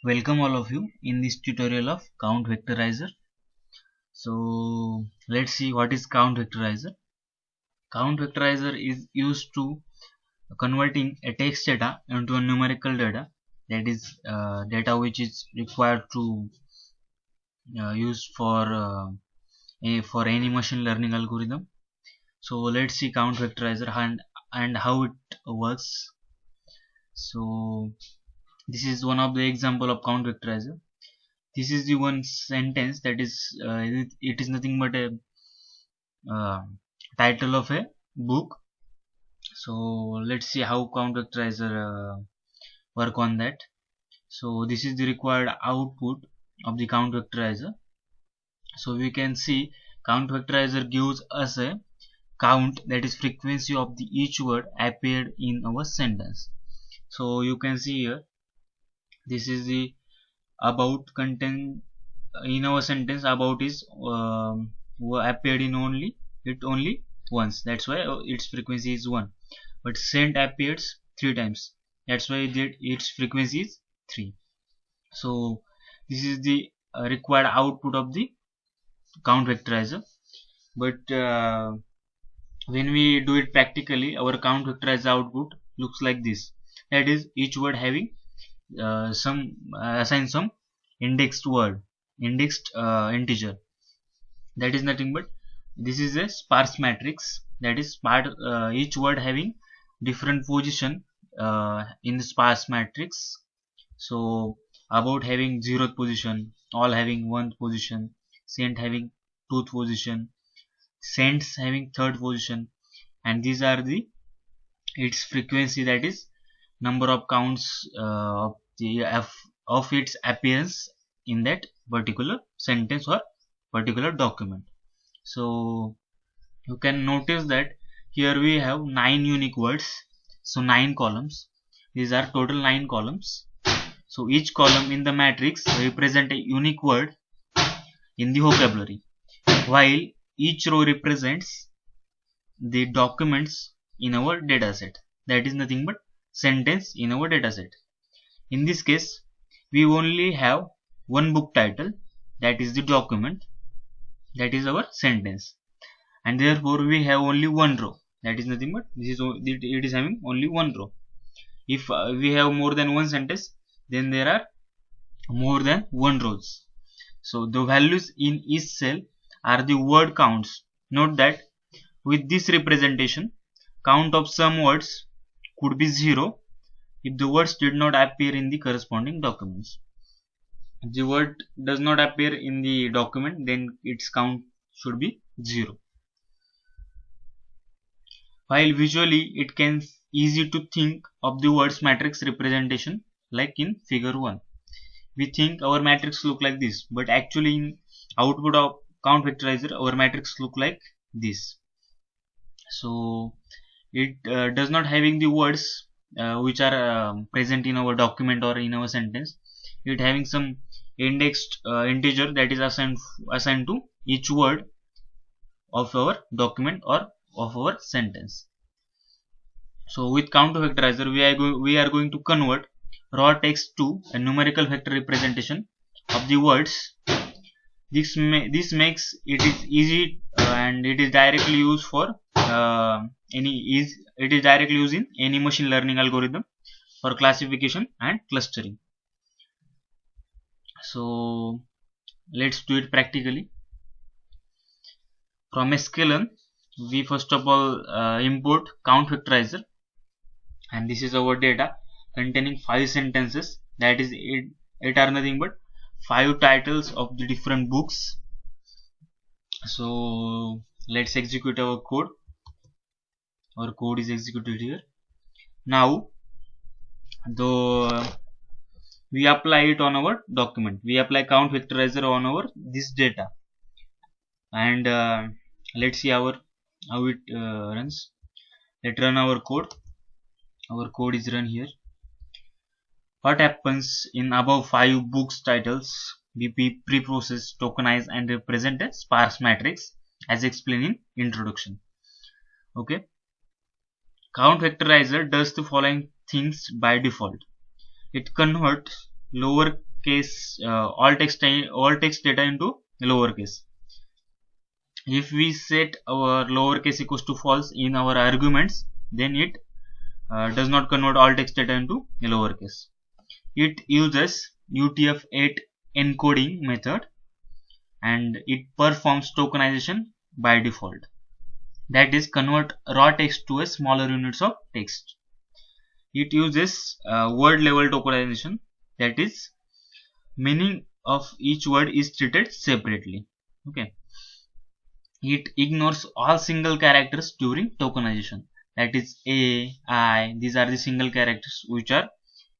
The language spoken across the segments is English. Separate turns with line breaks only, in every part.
Welcome all of you in this tutorial of Count Vectorizer. So let's see what is Count Vectorizer. Count Vectorizer is used to converting a text data into a numerical data, that is data which is required to use for any machine learning algorithm. So let's see Count Vectorizer and how it works. So this is one of the example of Count Vectorizer. This is the one sentence that is it is nothing but a uh, title of a book. So let's see how Count Vectorizer work on that. So this is the required output of the Count Vectorizer. So we can see Count Vectorizer gives us a count, that is frequency of the each word appeared in our sentence. So you can see here, this is the about content in our sentence. About is appeared in only once, that's why its frequency is 1, but sent appears 3 times, that's why its frequency is 3. So this is the required output of the Count Vectorizer. But when we do it practically, our Count Vectorizer output looks like this, that is each word having some assign some indexed integer, that is nothing but this is a sparse matrix, that is each word having different position in the sparse matrix. So about having 0th position, all having 1st position, sent having 2th position, sends having 3rd position, and these are the its frequency, that is number of counts of its appearance in that particular sentence or particular document. So you can notice that here we have 9 unique words, so 9 columns. These are total 9 columns. So each column in the matrix represent a unique word in the vocabulary, while each row represents the documents in our dataset, that is nothing but sentence in our dataset. In this case, we only have one book title, that is the document, that is our sentence, and therefore we have only one row, that is nothing but it is having only one row. If we have more than one sentence, then there are more than one rows. So the values in each cell are the word counts. Note that with this representation, count of some words could be 0 if the words did not appear in the corresponding documents. If the word does not appear in the document, then its count should be 0. While visually it can easy to think of the words matrix representation like in figure 1. We think our matrix look like this, but actually in output of Count Vectorizer our matrix look like this. So it does not having the words which are present in our document or in our sentence. It having some indexed integer that is assigned to each word of our document or of our sentence. So with Count Vectorizer we are going to convert raw text to a numerical vector representation of the words. This makes it is easy and it is directly used for it is directly used in any machine learning algorithm for classification and clustering. So let's do it practically. From sklearn, we first of all import Count Vectorizer, and this is our data containing 5 sentences, that is it are nothing but 5 titles of the different books. So let's execute our code. Our code is executed here. Now though we apply it on our document, we apply Count Vectorizer on our this data, and let's see how it runs. Let's run our code. Our code is run here. What happens in above 5 books titles? We pre-process, tokenize and represent a sparse matrix as explained in introduction. Okay. Count Vectorizer does the following things by default. It converts lower all text data into lowercase. If we set our lowercase equals to false in our arguments, then it does not convert all text data into lowercase. It uses UTF-8 encoding method and it performs tokenization by default. That is, convert raw text to a smaller units of text. It uses word level tokenization, that is, meaning of each word is treated separately. Okay. It ignores all single characters during tokenization. That is A, I, these are the single characters which are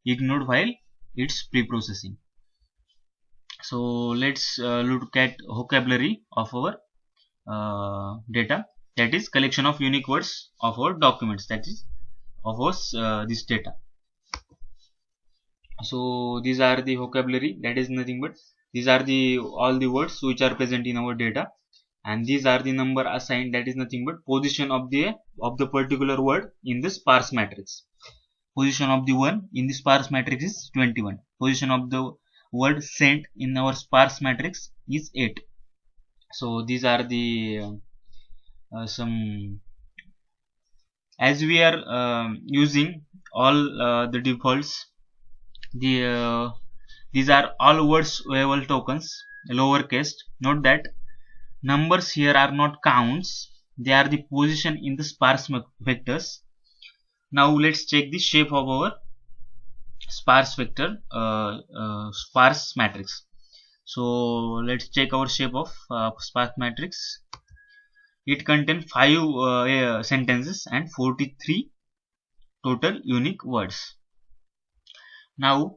ignored while it's pre-processing. So let's look at vocabulary of our data, that is collection of unique words of our documents, that is of our this data. So these are the vocabulary, that is nothing but these are the all the words which are present in our data, and these are the number assigned, that is nothing but position of the particular word in the sparse matrix. Position of the one in the sparse matrix is 21. Position of the word sent in our sparse matrix is 8. So these are the some, as we are using all the defaults, these are all words variable tokens lowercase. Note that numbers here are not counts, they are the position in the sparse vectors. Now let's check the shape of our sparse vector sparse matrix. So let's check our shape of sparse matrix. It contains 5 sentences and 43 total unique words. Now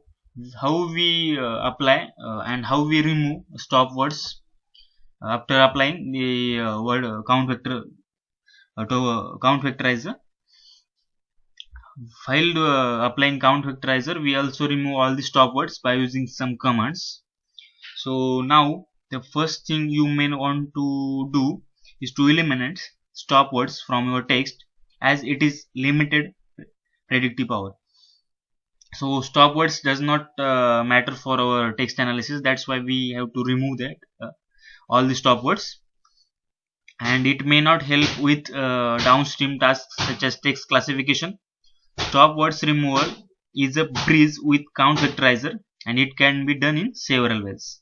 how we apply and how we remove stop words after applying the word count vector to count vectorizer. While applying count vectorizer, we also remove all the stop words by using some commands. So now the first thing you may want to do is to eliminate stop words from your text, as it is limited predictive power. So stop words does not matter for our text analysis, that's why we have to remove that all the stop words, and it may not help with downstream tasks such as text classification. Stop words removal is a breeze with count vectorizer, and it can be done in several ways.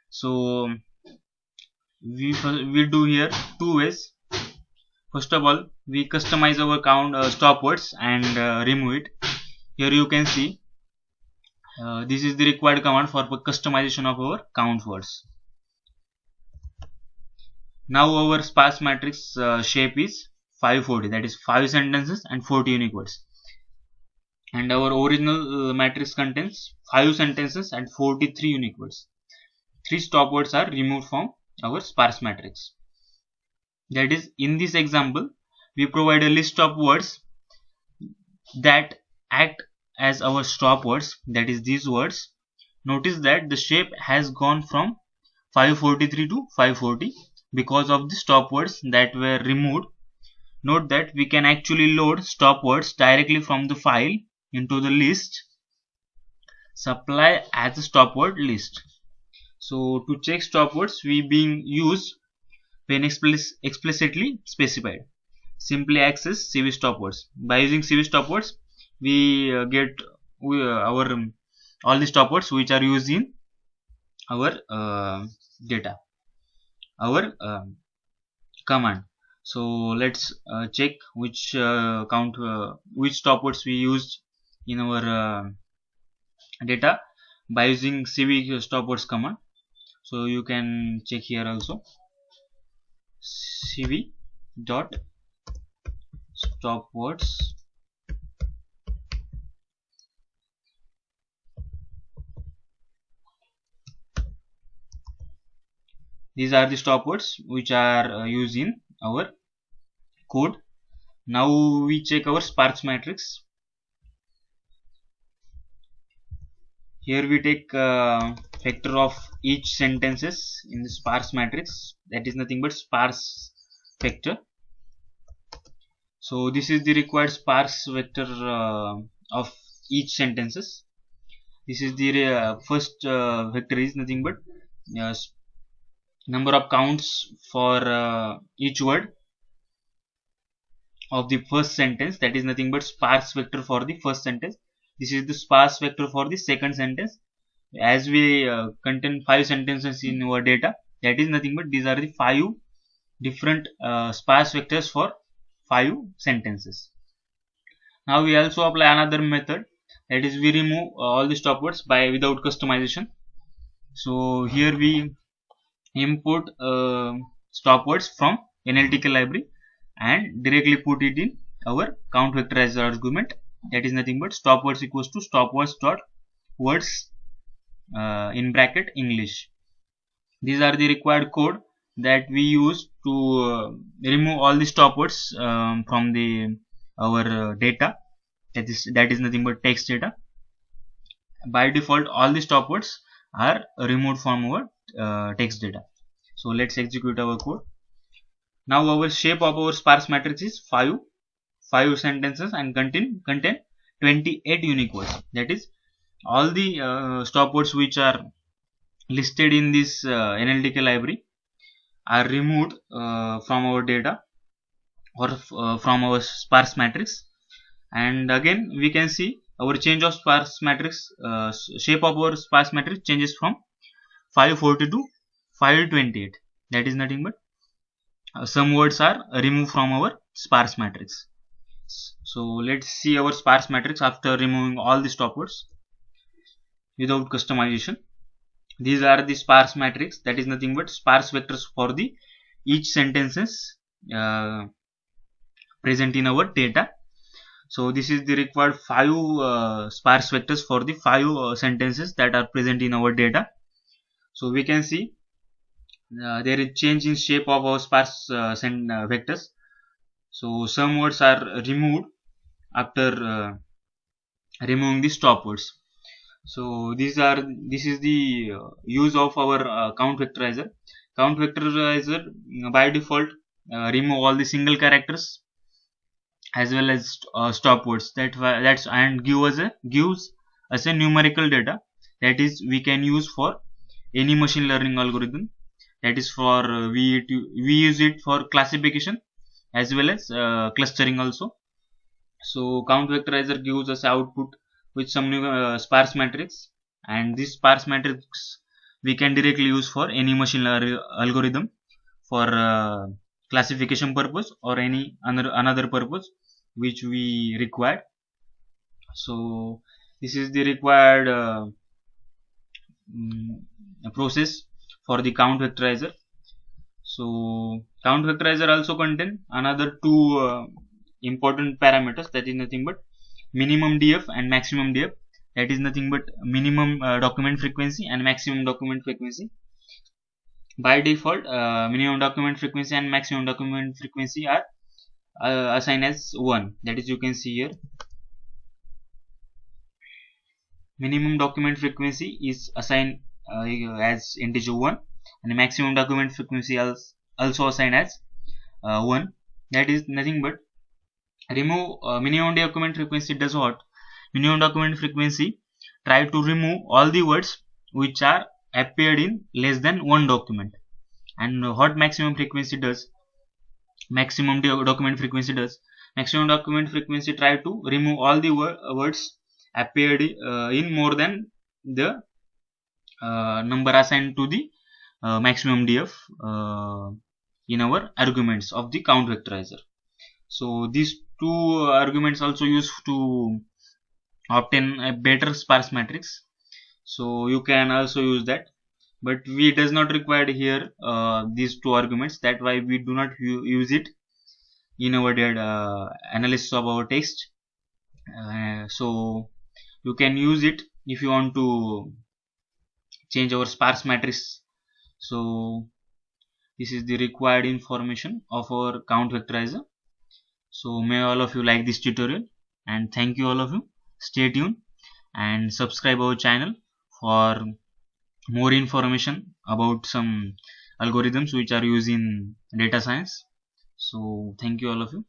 So we do here 2 ways. First of all, we customize our count stop words and remove it. Here you can see this is the required command for customization of our count words. Now our sparse matrix shape is 540, that is 5 sentences and 40 unique words, and our original matrix contains 5 sentences and 43 unique words. 3 stop words are removed from our sparse matrix. That is, in this example we provide a list of words that act as our stop words, that is these words. Notice that the shape has gone from 543 to 540 because of the stop words that were removed. Note that we can actually load stop words directly from the file into the list, supply as a stop word list. So to check stop words, we being used when explicitly specified. Simply access CV stop words. By using CV stop words, we get our all the stop words which are used in our data, our command. So let's check which which stop words we used in our data by using CV stop words command. So you can check here also, CV dot stop words. These are the stop words which are used in our code. Now we check our sparse matrix. Here we take vector of each sentences in the sparse matrix, that is nothing but sparse vector. So this is the required sparse vector of each sentences. This is the first vector is nothing but uh, number of counts for each word of the first sentence, that is nothing but sparse vector for the first sentence. This is the sparse vector for the second sentence. As we contain 5 sentences in our data, that is nothing but these are the 5 different sparse vectors for 5 sentences. Now we also apply another method, that is we remove all the stop words by without customization. So here we import stop words from analytical library and directly put it in our count vectorizer argument, that is nothing but stop words equals to stop words dot words in bracket English. These are the required code that we use to remove all the stop words from the our data, that is nothing but text data. By default all the stop words are removed from our text data. So let's execute our code. Now our shape of our sparse matrix is 5 sentences and contain 28 unique words. That is all the stop words which are listed in this analytical library are removed from our data or from our sparse matrix, and again we can see our change of sparse matrix, shape of our sparse matrix changes from 540 to 528. That is nothing but some words are removed from our sparse matrix. So let's see our sparse matrix after removing all the stop words without customization. These are the sparse matrix, that is nothing but sparse vectors for the each sentences present in our data. So this is the required 5 sparse vectors for the 5 sentences that are present in our data. So we can see there is change in shape of our sparse vectors. So some words are removed after removing the stop words. So this is the use of our count vectorizer. Count vectorizer by default remove all the single characters as well as stop words. That's and gives us a numerical data, that is we can use for any machine learning algorithm. That is for we use it for classification as well as clustering also. So count vectorizer gives us output with some sparse matrix, and this sparse matrix we can directly use for any machine learning algorithm for classification purpose or any another purpose which we require. So this is the required process for the count vectorizer. So count vectorizer also contain another 2 important parameters, that is nothing but minimum df and maximum df. That is nothing but minimum document frequency and maximum document frequency. By default minimum document frequency and maximum document frequency are assigned as 1, that is you can see here minimum document frequency is assigned as integer 1, and maximum document frequency also assigned as 1. That is nothing but remove minimum document frequency does what? Minimum document frequency try to remove all the words which are appeared in less than one document. And what maximum frequency does? Maximum document frequency does? Maximum document frequency try to remove all the words appeared in more than the number assigned to the maximum df in our arguments of the count vectorizer. So these 2 arguments also used to obtain a better sparse matrix. So you can also use that, but we does not require here these 2 arguments. That why we do not use it in our analysis of our text. So you can use it if you want to change our sparse matrix. So this is the required information of our count vectorizer. So may all of you like this tutorial, and thank you all of you. Stay tuned and subscribe our channel for more information about some algorithms which are used in data science. So thank you all of you.